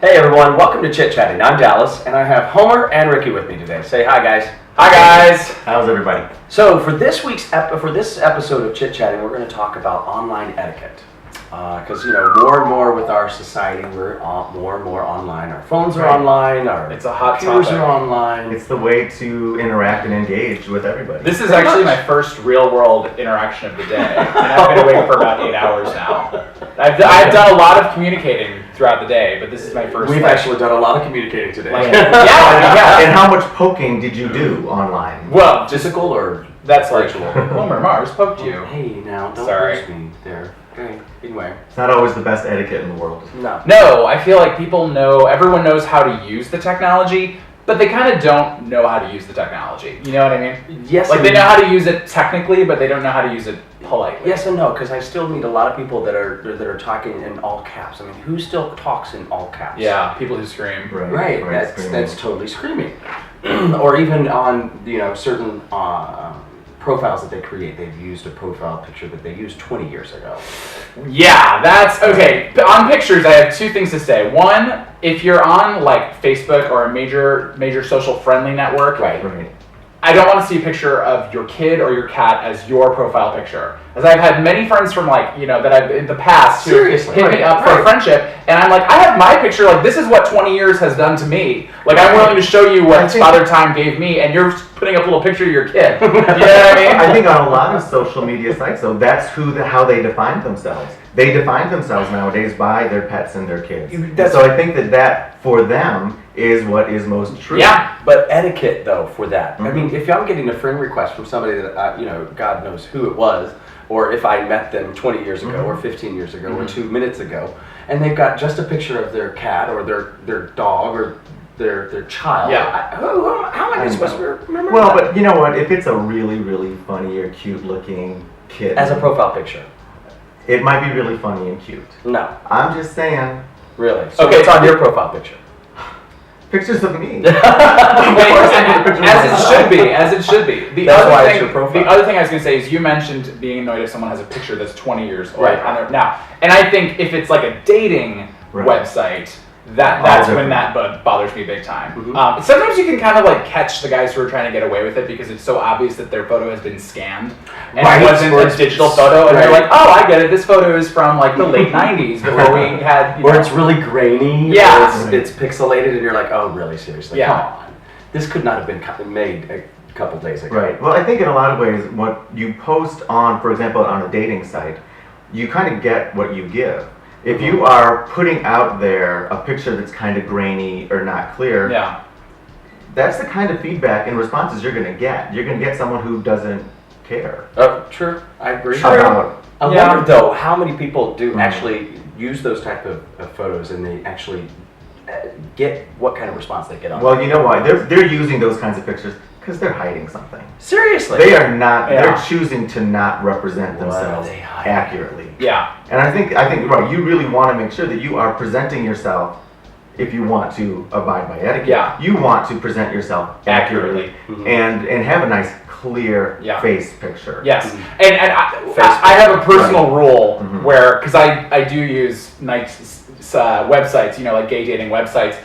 Hey everyone, welcome to Chit Chatting. I'm Dallas, and I have Homer and Ricky with me today. Say hi, guys. Hi, guys. How's everybody? So for this episode of Chit Chatting, we're going to talk about online etiquette. Because more and more with our society, we're more and more online. Our phones are online. It's a hot computers topic. are online. It's the way to interact and engage with everybody. This is actually my first real-world interaction of the day, and I've been awake for about 8 hours now. I've done a lot of communicating throughout the day, but this is my first. We've actually done a lot of communicating today. Yeah. And how much poking did you do online? Well, Physical or that's like virtual? Homer Mars poked you. Hey, now don't Sorry. lose me there. Okay. Anyway, It's not always the best etiquette in the world. No, I feel like everyone knows how to use the technology, but they kind of don't know how to use the technology. You know what I mean? Yes. Like they know how to use it technically, but they don't know how to use it politely. Yes and no, because I still meet a lot of people that are talking in all caps. I mean, who still talks in all caps? Yeah, people who scream. Right. That's totally screaming. Or even on certain profiles that they create, they've used a profile picture that they used 20 years ago. Yeah, that's okay. On pictures, I have two things to say. One, if you're on like Facebook or a major social friendly network, Right. I don't want to see a picture of your kid or your cat as your profile picture. As I've had many friends from that I've in the past who Seriously. hit me up for a friendship, and I'm like, I have my picture, like this is what 20 years has done to me. Like I'm willing to show you what Father Time gave me, and you're putting up a little picture of your kid. You know what I mean? I think on a lot of social media sites, though, that's how they define themselves. They define themselves nowadays by their pets and their kids. So I think that for them is what is most true. Yeah. But etiquette, though, for that. Mm-hmm. I mean, if I'm getting a friend request from somebody that God knows who it was, or if I met them 20 years ago, or 15 years ago, or 2 minutes ago, and they've got just a picture of their cat or their dog or their child. Yeah. How am I supposed to remember Well, that? but you know what? If it's a really, really funny or cute looking kid, As a profile picture. it might be really funny and cute. No. I'm just saying, Really. So Okay, it's on your profile picture. pictures of me. As it should be. That's why it's your profile. The other thing I was going to say is you mentioned being annoyed if someone has a picture that's 20 years old Right. on their now. And I think if it's like a dating website, that's when that bothers me big time. Mhm. Sometimes you can kind of like catch the guys who are trying to get away with it because it's so obvious that their photo has been scanned and Right. it wasn't Or a it's- digital photo, and they're right. like, oh, I get it. This photo is from like the late 90s before we had. Or it's really grainy. Yeah. Or it's pixelated, and you're like, oh, really? Seriously? Yeah. Come on. This could not have been made a couple days ago. Right. Well, I think in a lot of ways, what you post on, for example, on a dating site, you kind of get what you give. If you are putting out there a picture that's kind of grainy or not clear, Yeah. that's the kind of feedback and responses you're going to get. You're going to get someone who doesn't care. True. I agree. About, I Yeah. wonder, though, how many people do actually use those type of photos, and they actually get what kind of response they get on. well, you know why? They're using those kinds of pictures because they're hiding something. Seriously. They are not. Yeah. They're choosing to not represent What are themselves they hiding? accurately. Yeah. And I think right. You really want to make sure that you are presenting yourself. If you want to abide by etiquette, Yeah. you want to present yourself accurately, Mhm. and have a nice clear Yeah. face picture. Yes, and I have a personal rule Mhm. where, because I do use nice websites, like gay dating websites,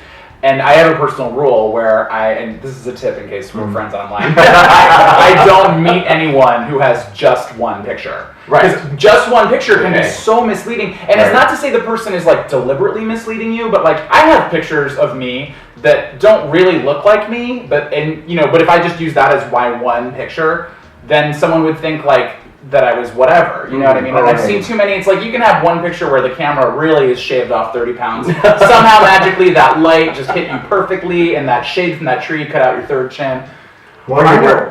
and I have a personal rule where and this is a tip in case we're friends online, I don't meet anyone who has just one picture. Right. Because just one picture can be Okay. so misleading, and it's not to say the person is like deliberately misleading you, but like I have pictures of me that don't really look like me, but if I just use that as my one picture, then someone would think like that I was whatever, you know what I mean? And I've seen too many. It's like you can have one picture where the camera really is shaved off 30 pounds. Somehow magically that light just hit you perfectly, and that shade from that tree cut out your third chin. Well,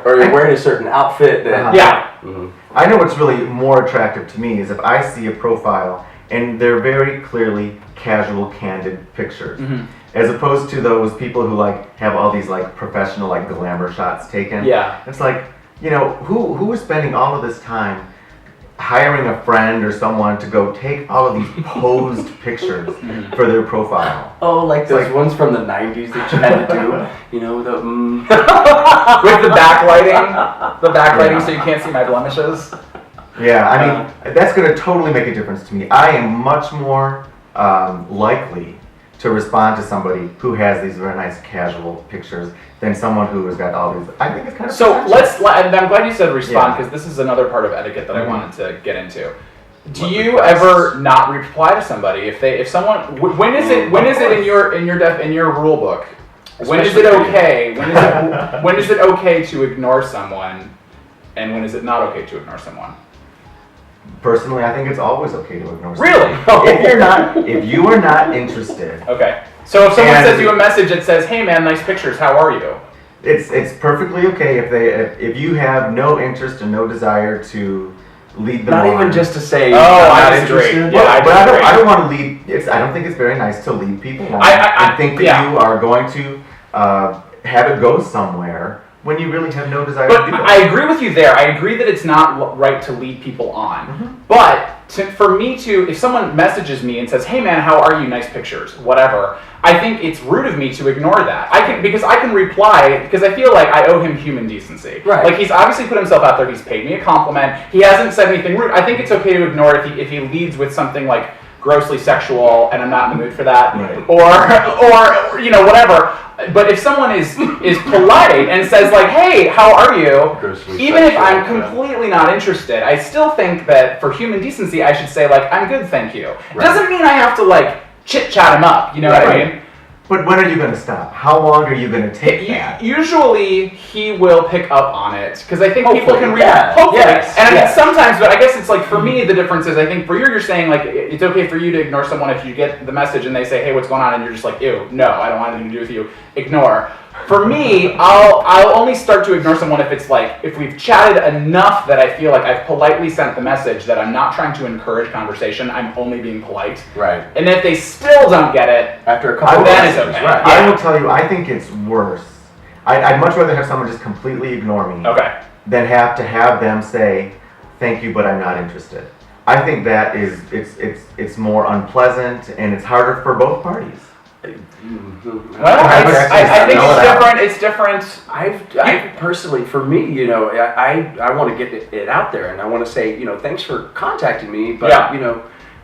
Or you're wearing a certain outfit that. Yeah. Mhm. I know what's really more attractive to me is if I see a profile and they're very clearly casual, candid pictures, as opposed to those people who like have all these like professional like glamour shots taken. Yeah. It's like, who is spending all of this time hiring a friend or someone to go take all of these posed pictures for their profile? Oh, like those ones from the 90s that you had to do. With the backlighting, so you can't see my blemishes. Yeah, I mean, that's going to totally make a difference to me. I am much more likely to respond to somebody who has these very nice casual pictures than someone who has got all these. I think it's kind of So and I'm glad you said respond, Yeah. because this is another part of etiquette that I Mhm. wanted to get into. Do What you requests? ever not reply to somebody if someone when is it in your rule book? When is it Especially for you. okay? When is it okay to ignore someone, and when is it not okay to ignore someone? Personally, I think it's always okay to ignore. Really? If you are not interested, Okay. So if someone And- sends you a message that says, "Hey man, nice pictures. How are you?" it's perfectly okay if you have no interest and no desire to lead them Not on. even just to say, Oh, I'm I not disagree. interested. Yeah, But I disagree. don't want to lead. I don't think it's very nice to lead people on I and think that yeah. you are going to have it go somewhere when you really have no desire But to do that. I agree with you there. I agree that it's not right to lead people on. Mm-hmm. But for me to, if someone messages me and says, "Hey man, how are you? Nice pictures," whatever, I think it's rude of me to ignore that. Because I can reply because I feel like I owe him human decency. Right. Like he's obviously put himself out there. He's paid me a compliment. He hasn't said anything rude. I think it's okay to ignore if he leads with something like grossly sexual, and I'm not in the mood for that, Right. or whatever. But if someone is polite and says like, "Hey, how are you?" Grossly Even if I'm sexual, yeah. completely not interested, I still think that for human decency, I should say like, "I'm good, thank you." Right. Doesn't mean I have to like chit chat him up. You know what I Right. mean? But when are you going to stop? How long are you going to take that? Usually he will pick up on it because I think people can Hopefully, read. yeah. Hopefully, Yes, and I mean yes. sometimes, but I guess it's like for me the difference is I think for you're saying like it's okay for you to ignore someone if you get the message and they say, "Hey, what's going on?" and you're just like, "Ew, no, I don't want anything to do with you." Ignore. For me, I'll only start to ignore someone if it's like if we've chatted enough that I feel like I've politely sent the message that I'm not trying to encourage conversation. I'm only being polite. Right. And if they still don't get it, After a couple of then it's messages, okay. right. I will tell you, I think it's worse. I'd much rather have someone just completely ignore me okay. than have to have them say, "Thank you, but I'm not interested." I think that is it's more unpleasant and it's harder for both parties. Mm-hmm. Well, I think know it's that. different. It's different. I personally, for me, I want to get it out there, and I want to say, thanks for contacting me, but Yeah.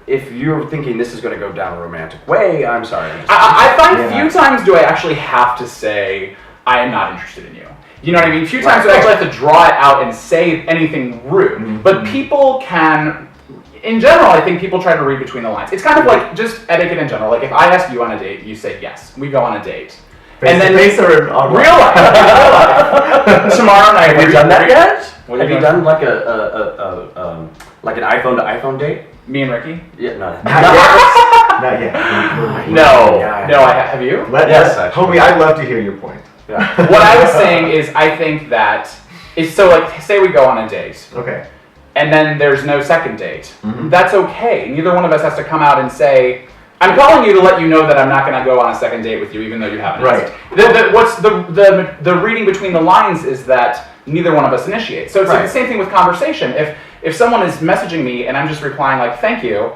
if you're thinking this is going to go down a romantic way, I'm sorry. I find Yeah. few times do I actually have to say I am not interested in you. You know what I mean? Few times do I actually have to draw it out and say anything rude. Mhm. But people can. In general, I think people try to read between the lines. It's kind of like just etiquette in general. Like if I ask you on a date, you say yes. We go on a date. Face to face or in online? Real life. Real life. Tomorrow night. Have you done that yet? What Have are you you done like like an iPhone to iPhone date? Me and Ricky? Yeah, no. Not yet. Not yet. No. Yeah. No, have you? Yes, actually. Homie, I'd love to hear your point. Yeah. What I was saying is I think that it's so like say we go on a date. Okay. And then there's no second date. Mhm. That's okay. Neither one of us has to come out and say, "I'm calling you to let you know that I'm not going to go on a second date with you, even though you haven't." Right. What's the reading between the lines is that neither one of us initiates. So it's like Right. the same thing with conversation. If someone is messaging me and I'm just replying like "thank you,"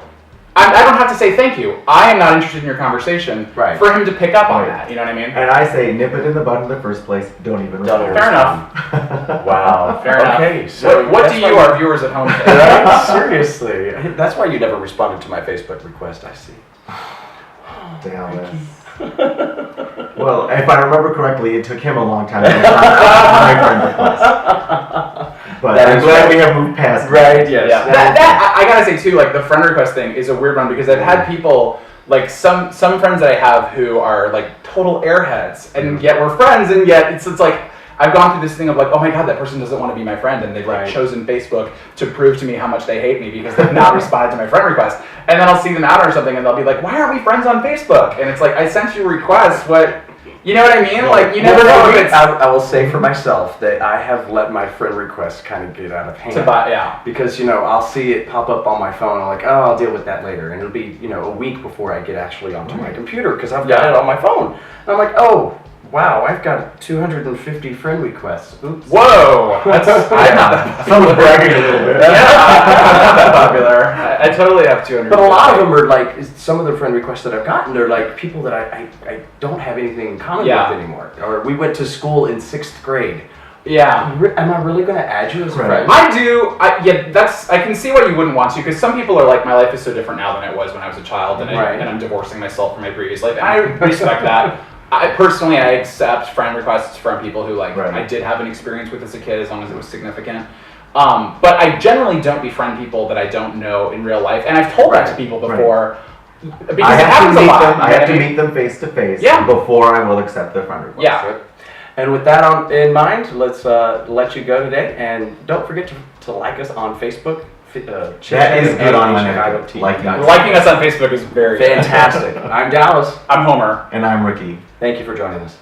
I don't have to say thank you. I am not interested in your conversation. Right. For him to pick up on Right. that. You know what I mean? And I say, nip it in the bud in the first place. Don't even Don't respond. Fair enough. Wow. Fair enough. Okay. So What that's do why you, our viewers at home, think? Right? Seriously. That's why you never responded to my Facebook request, I see. Dallas. Well, if I remember correctly, it took him a long time to respond to my friend request. But That I'm is glad right. we have moved past Right, yes. Yeah, I gotta say too, like the friend request thing is a weird one because I've had people, like some friends that I have who are like total airheads, and yet we're friends, and yet it's like I've gone through this thing of like, oh my god, that person doesn't want to be my friend, and they've like Right. chosen Facebook to prove to me how much they hate me because they've not responded to my friend request, and then I'll see them out or something, and they'll be like, why aren't we friends on Facebook? And it's like I sent you a request, what? You know what I mean? Like you never know if it's I will say for myself that I have let my friend requests kind of get out of hand. to buy, yeah. Because, I'll see it pop up on my phone. I'm like, oh, I'll deal with that later. And it'll be, a week before I get actually onto my computer because I've got Yeah. it on my phone. And I'm like, oh, wow, I've got 250 friend requests. Oops. Whoa, that's I'm not that Someone's bragging a little bit. I'm not that popular. I totally have 200. But a lot of them are like, some of the friend requests that I've gotten, they're like people that I don't have anything in common Yeah. with anymore. Or we went to school in 6th grade. Yeah. Am I really going to add you as a Right. friend? I do. I can see why you wouldn't want to, because some people are like, my life is so different now than it was when I was a child, and, Right. and I'm divorcing myself from my previous life. And I respect that. I accept friend requests from people who Right. I did have an experience with as a kid, as long as it was significant. But I generally don't befriend people that I don't know in real life, and I've told that to people before. Because I it happens a lot. I have to meet them face to face before I will accept their friend request. Yeah. And with that in mind, let's let you go today. And don't forget to like us on Facebook. That is good on my Chicago liking us. Liking us on Facebook is very fantastic. I'm Dallas. I'm Homer. And I'm Ricky. Thank you for joining us.